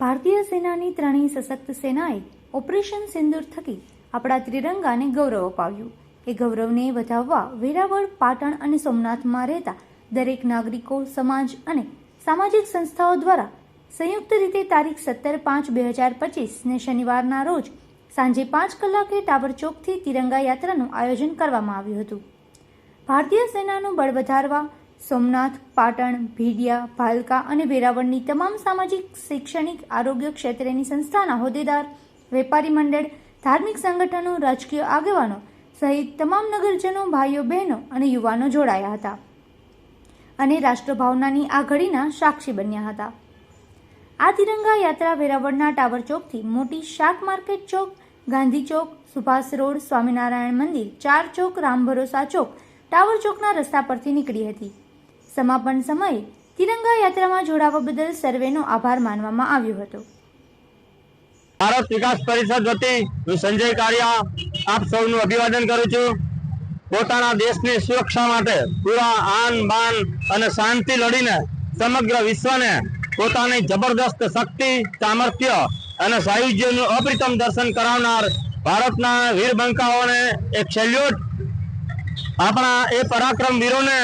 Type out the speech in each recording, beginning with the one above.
ભારતીય સેનાની ત્રણેય સશક્ત સેનાએ ઓપરેશન સિંદૂર થકી આપણા ત્રિરંગાને ગૌરવ અપાવ્યું। એ ગૌરવને વધાવવા વેરાવળ, પાટણ અને સોમનાથમાં રહેતા દરેક નાગરિકો, સમાજ અને સામાજિક સંસ્થાઓ દ્વારા સંયુક્ત રીતે તારીખ 17/5/2025ને શનિવારના રોજ સાંજે 5 કલાકે ટાવર ચોકથી તિરંગા યાત્રાનું આયોજન કરવામાં આવ્યું હતું। ભારતીય સેનાનું બળ વધારવા સોમનાથ, પાટણ, ભીડિયા, ભાલકા અને વેરાવળની તમામ સામાજિક, શૈક્ષણિક, આરોગ્ય ક્ષેત્રની સંસ્થાના હોદ્દેદાર, વેપારી મંડળ, ધાર્મિક સંગઠનો, રાજકીય આગેવાનો સહિત તમામ નગરજનો, ભાઈઓ, બહેનો અને યુવાનો જોડાયા હતા અને રાષ્ટ્રભાવનાની આ ઘડીના સાક્ષી બન્યા હતા। આ તિરંગા યાત્રા વેરાવળના ટાવર ચોકથી મોટી શાક માર્કેટ ચોક, ગાંધી ચોક, સુભાષ રોડ, સ્વામિનારાયણ મંદિર, 4 ચોક, રામ ભરોસા ચોક, ટાવર ચોકના રસ્તા પરથી નીકળી હતી। સમાપન સમયે તિરંગા યાત્રામાં જોડાવા બદલ સર્વેનો આભાર માનવામાં આવ્યો હતો। ભારત વિકાસ પરિષદ વતી હું સંજય કારિયા આપ સૌનું અભિવાદન કરું છું। પોતાના દેશની સુરક્ષા માટે પૂરા આન બાન અને શાંતિ લડીને સમગ્ર વિશ્વને પોતાની જબરદસ્ત શક્તિ, સામર્થ્ય અને સાયુજ્યનું અપ્રતિમ દર્શન કરાવનાર ભારતના વીરબંકાઓને એક સેલ્યુટ। આપણા એ પરાક્રમ વીરોને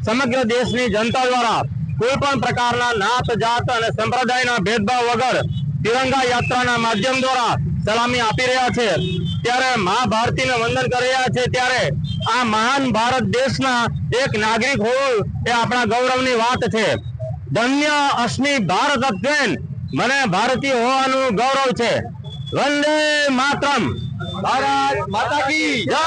સમગ્ર દેશની જનતા દ્વારા કોઈ પણ પ્રકારના નાત, જાત અને સંપ્રદાયના ભેદભાવ વગર તિરંગા યાત્રાના માધ્યમ દ્વારા સલામી આપી રહ્યા છે। ત્યારે મા ભારતીને વંદન કરી રહ્યા છે। ત્યારે આ મહાન ભારત દેશના એક નાગરિક હોવું એ આપણા ગૌરવની વાત છે। ધન્ય અસ્મિ ભારત અત્યન, મને ભારતીય હોવાનું ગૌરવ છે। વંદે માતરમ, ભારત માતા કી જય।